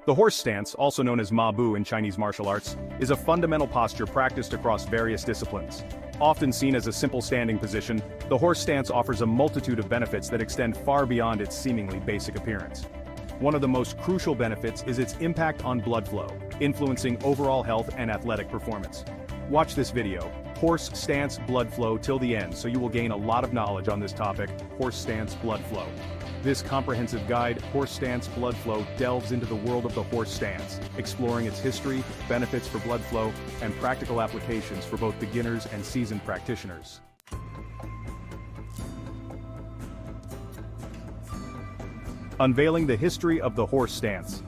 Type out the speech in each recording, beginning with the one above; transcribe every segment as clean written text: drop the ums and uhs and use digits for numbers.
The horse stance, also known as Ma Bu in Chinese martial arts, is a fundamental posture practiced across various disciplines. Often seen as a simple standing position, the horse stance offers a multitude of benefits that extend far beyond its seemingly basic appearance. One of the most crucial benefits is its impact on blood flow, influencing overall health and athletic performance. Watch this video, Horse Stance Blood Flow, till the end, so you will gain a lot of knowledge on this topic, horse stance blood flow. This comprehensive guide, Horse Stance Blood Flow, delves into the world of the horse stance, exploring its history, benefits for blood flow, and practical applications for both beginners and seasoned practitioners. Unveiling the history of the horse stance.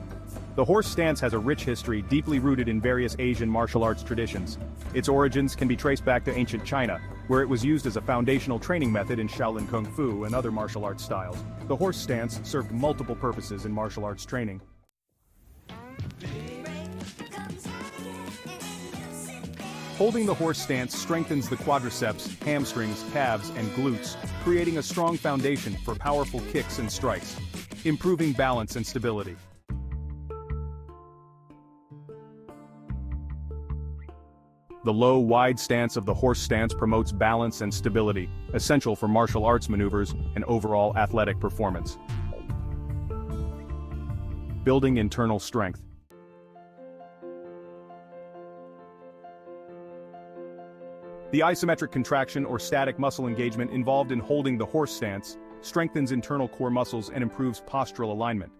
The horse stance has a rich history deeply rooted in various Asian martial arts traditions. Its origins can be traced back to ancient China, where it was used as a foundational training method in Shaolin Kung Fu and other martial arts styles. The horse stance served multiple purposes in martial arts training. Holding the horse stance strengthens the quadriceps, hamstrings, calves, and glutes, creating a strong foundation for powerful kicks and strikes, improving balance and stability. The low, wide stance of the horse stance promotes balance and stability, essential for martial arts maneuvers and overall athletic performance. Building internal strength. The isometric contraction or static muscle engagement involved in holding the horse stance strengthens internal core muscles and improves postural alignment.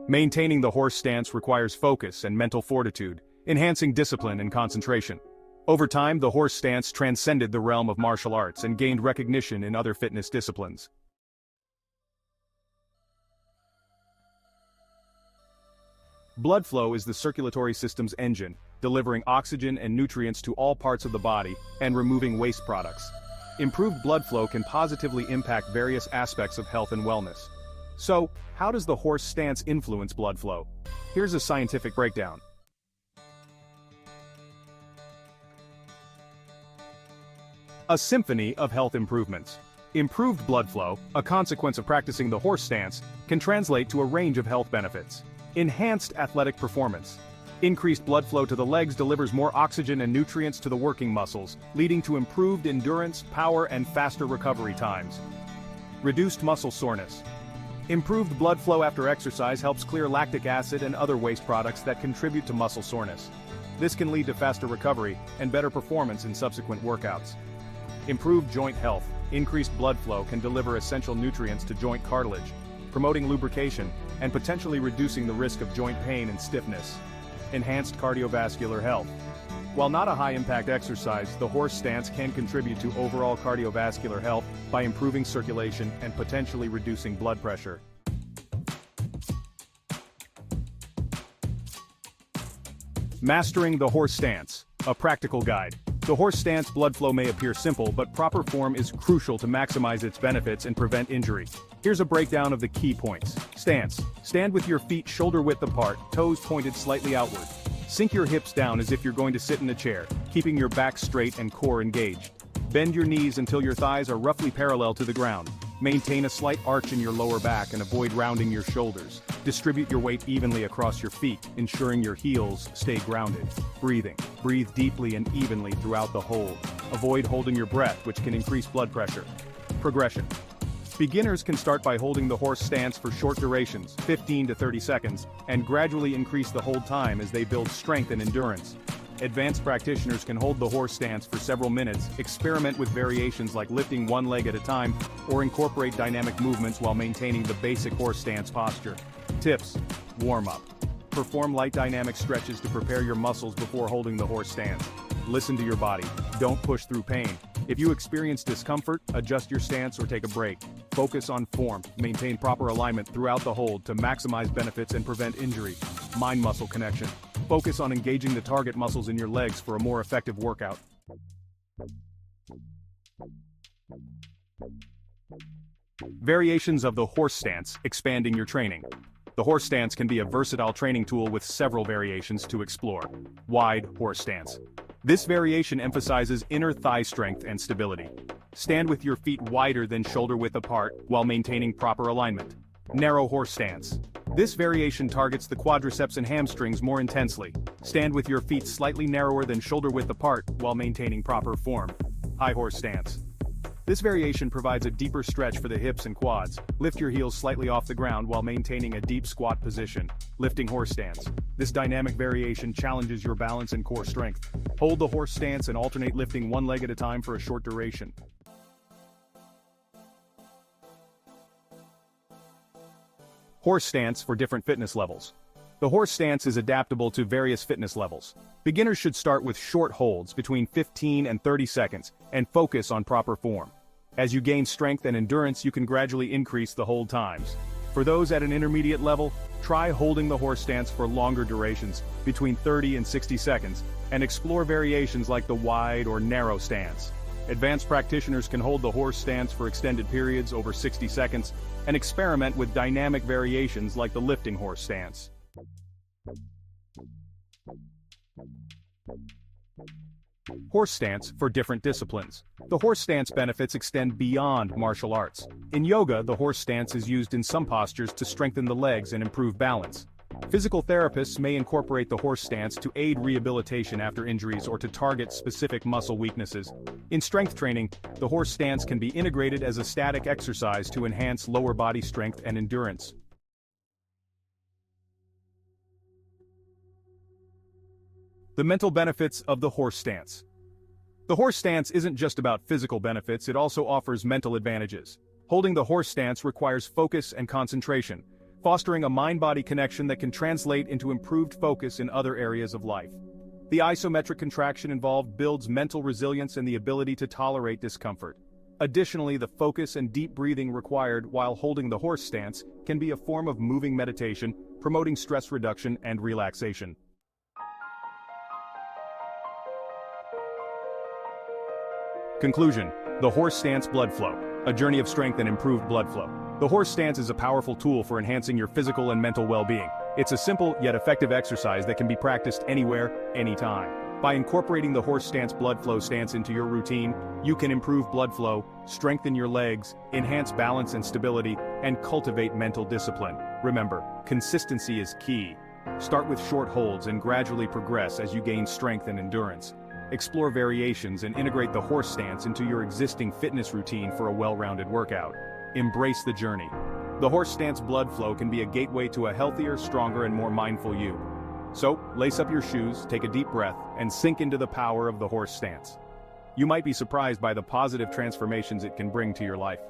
Maintaining the horse stance requires focus and mental fortitude, enhancing discipline and concentration. Over time, the horse stance transcended the realm of martial arts and gained recognition in other fitness disciplines. Blood flow is the circulatory system's engine, delivering oxygen and nutrients to all parts of the body and removing waste products. Improved blood flow can positively impact various aspects of health and wellness. So, how does the horse stance influence blood flow? Here's a scientific breakdown. A symphony of health improvements. Improved blood flow, a consequence of practicing the horse stance, can translate to a range of health benefits. Enhanced athletic performance. Increased blood flow to the legs delivers more oxygen and nutrients to the working muscles, leading to improved endurance, power, and faster recovery times. Reduced muscle soreness. Improved blood flow after exercise helps clear lactic acid and other waste products that contribute to muscle soreness. This can lead to faster recovery and better performance in subsequent workouts. Improved joint health. Increased blood flow can deliver essential nutrients to joint cartilage, promoting lubrication and potentially reducing the risk of joint pain and stiffness. Enhanced cardiovascular health. While not a high-impact exercise, the horse stance can contribute to overall cardiovascular health by improving circulation and potentially reducing blood pressure. Mastering the horse stance, a practical guide. The horse stance blood flow may appear simple, but proper form is crucial to maximize its benefits and prevent injury. Here's a breakdown of the key points. Stance. Stand with your feet shoulder-width apart, toes pointed slightly outward. Sink your hips down as if you're going to sit in a chair, keeping your back straight and core engaged. Bend your knees until your thighs are roughly parallel to the ground. Maintain a slight arch in your lower back and avoid rounding your shoulders. Distribute your weight evenly across your feet, ensuring your heels stay grounded. Breathing. Breathe deeply and evenly throughout the hold. Avoid holding your breath, which can increase blood pressure. Progression. Beginners can start by holding the horse stance for short durations, 15 to 30 seconds, and gradually increase the hold time as they build strength and endurance. Advanced practitioners can hold the horse stance for several minutes, experiment with variations like lifting one leg at a time, or incorporate dynamic movements while maintaining the basic horse stance posture. Tips. Warm-up. Perform light dynamic stretches to prepare your muscles before holding the horse stance. Listen to your body. Don't push through pain. If you experience discomfort, adjust your stance or take a break. Focus on form. Maintain proper alignment throughout the hold to maximize benefits and prevent injury. Mind-muscle connection. Focus on engaging the target muscles in your legs for a more effective workout. Variations of the horse stance, expanding your training. The horse stance can be a versatile training tool with several variations to explore. Wide horse stance. This variation emphasizes inner thigh strength and stability. Stand with your feet wider than shoulder width apart while maintaining proper alignment. Narrow horse stance. This variation targets the quadriceps and hamstrings more intensely. Stand with your feet slightly narrower than shoulder width apart while maintaining proper form. High horse stance. This variation provides a deeper stretch for the hips and quads. Lift your heels slightly off the ground while maintaining a deep squat position. Lifting horse stance. This dynamic variation challenges your balance and core strength. Hold the horse stance and alternate lifting one leg at a time for a short duration. Horse stance for different fitness levels. The horse stance is adaptable to various fitness levels. Beginners should start with short holds between 15 and 30 seconds and focus on proper form. As you gain strength and endurance, you can gradually increase the hold times. For those at an intermediate level, try holding the horse stance for longer durations, between 30 and 60 seconds, and explore variations like the wide or narrow stance. Advanced practitioners can hold the horse stance for extended periods over 60 seconds and experiment with dynamic variations like the lifting horse stance. Horse stance for different disciplines. The horse stance benefits extend beyond martial arts. In yoga, the horse stance is used in some postures to strengthen the legs and improve balance. Physical therapists may incorporate the horse stance to aid rehabilitation after injuries or to target specific muscle weaknesses. In strength training, the horse stance can be integrated as a static exercise to enhance lower body strength and endurance. The mental benefits of the horse stance. The horse stance isn't just about physical benefits, it also offers mental advantages. Holding the horse stance requires focus and concentration, fostering a mind-body connection that can translate into improved focus in other areas of life. The isometric contraction involved builds mental resilience and the ability to tolerate discomfort. Additionally, the focus and deep breathing required while holding the horse stance can be a form of moving meditation, promoting stress reduction and relaxation. Conclusion: the horse stance blood flow, a journey of strength and improved blood flow. The horse stance is a powerful tool for enhancing your physical and mental well-being. It's a simple yet effective exercise that can be practiced anywhere, anytime. By incorporating the horse stance blood flow stance into your routine, you can improve blood flow, strengthen your legs, enhance balance and stability, and cultivate mental discipline. Remember, consistency is key. Start with short holds and gradually progress as you gain strength and endurance. Explore variations and integrate the horse stance into your existing fitness routine for a well-rounded workout. Embrace the journey. The horse stance blood flow can be a gateway to a healthier, stronger, and more mindful you. So, lace up your shoes, take a deep breath, and sink into the power of the horse stance. You might be surprised by the positive transformations it can bring to your life.